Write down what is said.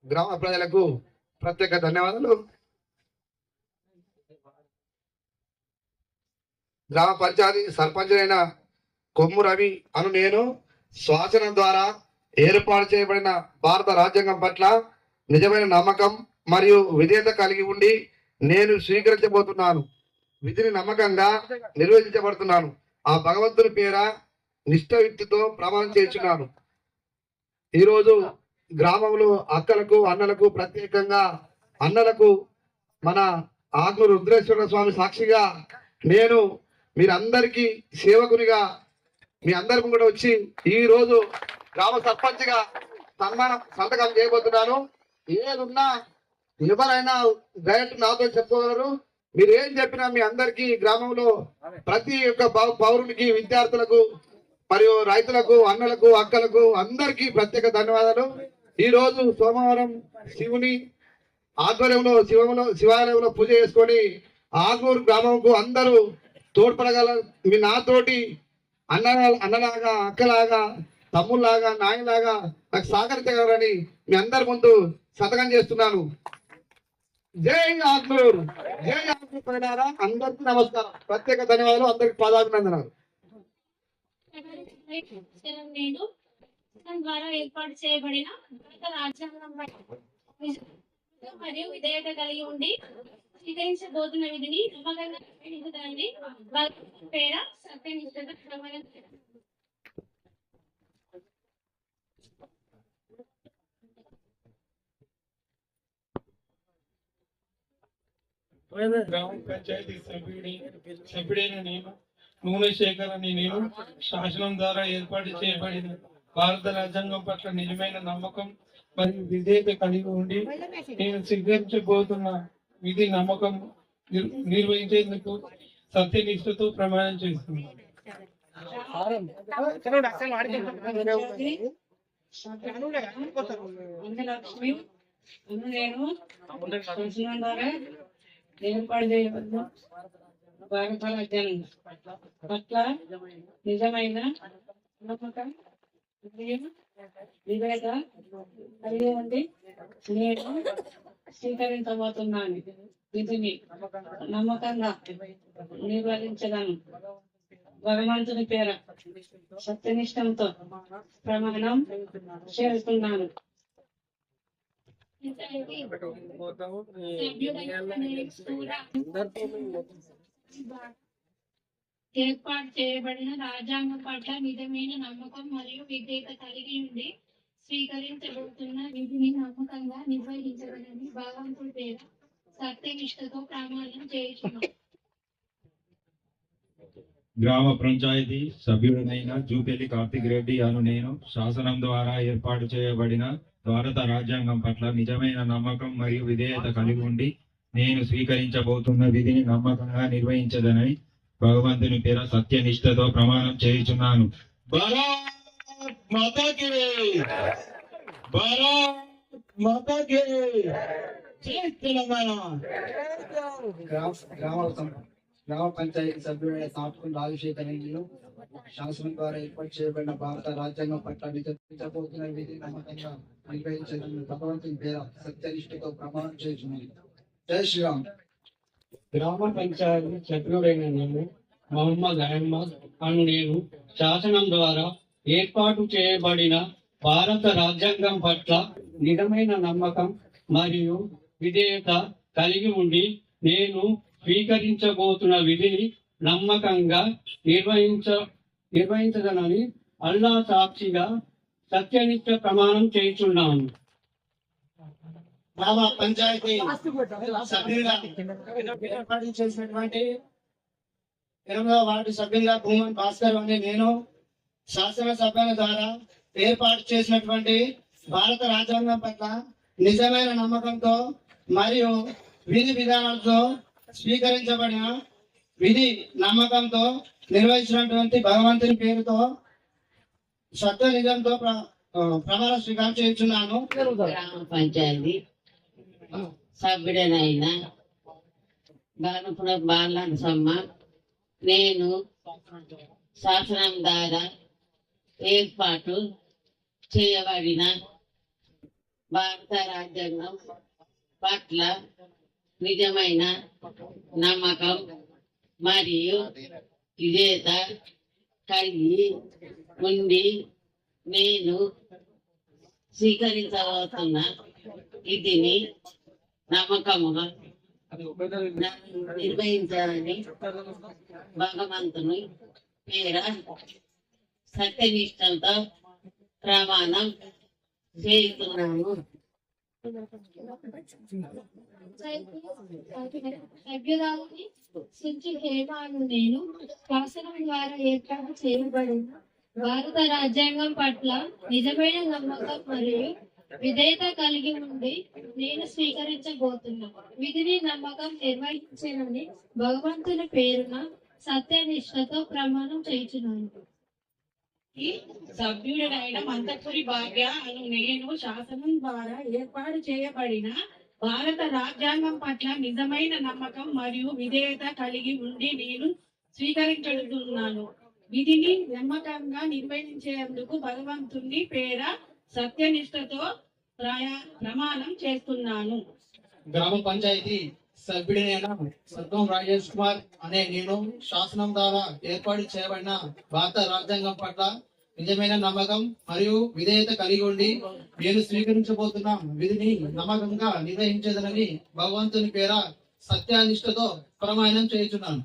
గ్రామ ప్రజలకు ప్రత్యేక ధన్యవాదాలు. గ్రామ పంచాయతీ సర్పంచ్ అయిన కొమ్ము రవి అను నేను శాసనం ద్వారా ఏర్పాటు చేయబడిన భారత రాజ్యాంగం పట్ల నిజమైన నమ్మకం మరియు విధేయత కలిగి ఉండి నేను స్వీకరించబోతున్నాను. విధిని నమ్మకంగా నిర్వహించబడుతున్నాను. ఆ భగవంతుని పేర నిష్ఠయుక్తితో ప్రమాణం చేస్తున్నాను. ఈరోజు గ్రామంలో అక్కలకు అన్నలకు ప్రత్యేకంగా అన్నలకు మన ఆగ్నూరు రుద్రేశ్వర స్వామి సాక్షిగా నేను మీరందరికీ సేవకునిగా మీ అందరికి కూడా వచ్చి ఈ రోజు గ్రామ సర్పంచ్గా సంతకం చేయబోతున్నాను. ఏదున్నా ఎవరైనా డైరెక్ట్ నాతో చెప్పుకోగలరు. మీరు ఏం చెప్పినా మీ అందరికీ గ్రామంలో ప్రతి ఒక్క పౌరునికి విద్యార్థులకు మరియు రైతులకు అన్నలకు అక్కలకు అందరికీ ప్రత్యేక ధన్యవాదాలు. ఈ రోజు సోమవారం శివుని ఆధ్వర్యంలో శివాలయంలో పూజ చేసుకొని ఆగ్నూరు గ్రామంకు అందరూ తోడ్పడగల మీ నాతోటి అన్నలాగా అక్కలాగా తమ్ముళ్లాగా నాయనలాగా నాకు సహకరించగలరని మీ అందరి ముందు సంతకం చేస్తున్నాను. జై ఆగ్నూరు, జై ఆగ్నూరు ప్రజలారా, అందరికీ నమస్కారం, ప్రత్యేక ధన్యవాదాలు, అందరికి పాదాభినందనాలు. ద్వారా ఏర్పాటు చేయబడిన రాజ్యాంగం మరియు విధేయత కలిగి ఉండి స్వీకరించబోతున్న విధిని నమ్మకంగా నిర్వహించడాన్ని పేర సత్యనిష్టత ప్రమాణం గ్రామ పంచాయతీ సభ్యుడైన నేను నూనె శేఖర్ అని నేను శాసనం ద్వారా ఏర్పాటు చేయబడిన భారత రాజ్యాంగం పట్ల నిజమైన నమ్మకం మరియు విధేయత కలిగి ఉండి నేను స్వీకరించబోతున్న విధి నమ్మకం నిర్వహించేందుకు సత్యనిష్టతో ప్రమాణం చేస్తున్నాను. ఏర్పాటు చేయబడిన భారత రాజ్యాంగం పట్ల నిజమైన నమ్మకం విధేయత కలిగి ఉండి నేను స్వీకరించబోతున్నాను. విధిని నమ్మకంగా నిర్వహించగలను. భగవంతుని పేర సత్యనిష్టంతో ప్రమాణం చేస్తున్నాను. ఏర్పాటు చేయబడిన రాజ్యాంగం పట్ల నిజమైన నమ్మకం మరియు విధేయత కలిగి ఉండి స్వీకరించబోతున్న విధిని నమ్మకంగా నిర్వహించగలని భగవంతుడి పేర సత్యనిష్టతో ప్రమాణం చేస్తున్నాను. గ్రామ పంచాయతీ సభ్యుడైన జూపెల్లి కార్తిక్ రెడ్డి అను నేను శాసనం ద్వారా ఏర్పాటు చేయబడిన భారత రాజ్యాంగం పట్ల నిజమైన నమ్మకం మరియు విధేయత కలిగి ఉండి నేను స్వీకరించబోతున్న విధిని నమ్మకంగా నిర్వహించదనని భగవంతుని పేర సత్యనిష్టతో ప్రమాణం చేయుచున్నాను. గ్రామ పంచాయతీ సభ్యుడైన తాపకుని రాజశేఖర్ నేను శాసనం ద్వారా ఏర్పాటు చేయబడిన భారత రాజ్యాంగం పట్ల నిర్వహించబోతున్న విధి నమ్మకంగా నిర్వహించడానికి భగవంతుని పేర సత్యనిష్టతో ప్రమాణం చేస్తున్నాను. జై శ్రీరామ్. గ్రామ పంచాయతీ సభ్యుడైన నేను మొహమ్మద్ అహ్మద్ అను నేను శాసనం ద్వారా ఏర్పాటు చేయబడిన భారత రాజ్యాంగం పట్ల నిజమైన నమ్మకం మరియు విధేయత కలిగి ఉండి నేను స్వీకరించబోతున్న విధిని నమ్మకంగా నిర్వహించదనని అల్లా సాక్షిగా సత్యనిష్ట ప్రమాణం చేస్తున్నాను. గ్రామ పంచాయతీ సభ్యులుగా ఏర్పాటు చేసినటువంటి 8వ వార్డు సభ్యులుగా భూమన్ భాస్కర్ అనే నేను శాసనసభ్యుల ద్వారా ఏర్పాటు చేసినటువంటి భారత రాజ్యాంగం పట్ల నిజమైన నమ్మకంతో మరియు విధి విధానాలతో స్వీకరించబడిన విధి నమ్మకంతో నిర్వహించినటువంటి భగవంతుని పేరుతో సత్య నిజంతో ప్రమాణ స్వీకారం చేస్తున్నాను. గ్రామ పంచాయతీ సభ్యుడనైన బాలపురం బాలసమ్మ నేను శాసనం ద్వారా ఏర్పాటు చేయబడిన భారత రాజ్యాంగం పట్ల నిజమైన నమ్మకం మరియు విధేయత కలిగి ఉండి నేను స్వీకరించబోతున్న విధిని నమ్మకముగా నిర్వహించాలని భగవంతుని పేర సత్యనిష్టంతో ప్రమాణం చేస్తున్నాను. సభ్యురాలని సుంచి హేమాను నేను శాసనం ద్వారా ఏర్పాటు చేయబడిన భారత రాజ్యాంగం పట్ల నిజమైన నమ్మకం మరియు విధేయత కలిగి ఉండి నేను స్వీకరించబోతున్నా విధిని నమ్మకం నిర్వహించాలని భగవంతుని పేరున సత్యనిష్టతో ప్రమాణం చేయుచున్నాను. ఈ సభ్యుడైన మంతపురి భాగ్య అను నేను శాసనం ద్వారా ఏర్పాటు చేయబడిన భారత రాజ్యాంగం పట్ల నిజమైన నమ్మకం మరియు విధేయత కలిగి ఉండి నేను స్వీకరించుతున్నాను. విధిని నమ్మకంగా నిర్వహించేందుకు భగవంతుని పేర సత్యనిష్టతో ప్రమాణం చేస్తున్నాను. గ్రామ పంచాయతీ సభ్యుడైన సర్వం రాజేష్ కుమార్ అనే నేను శాసనం ద్వారా ఏర్పాటు చేయబడిన భారత రాజ్యాంగం పట్ల నిజమైన నమ్మకం మరియు విధేయత కలిగి ఉండి నేను స్వీకరించబోతున్న విధిని నమ్మకంగా నిర్వహించేదనని భగవంతుని పేర సత్యానిష్టతో ప్రమాణం చేయుచున్నాను.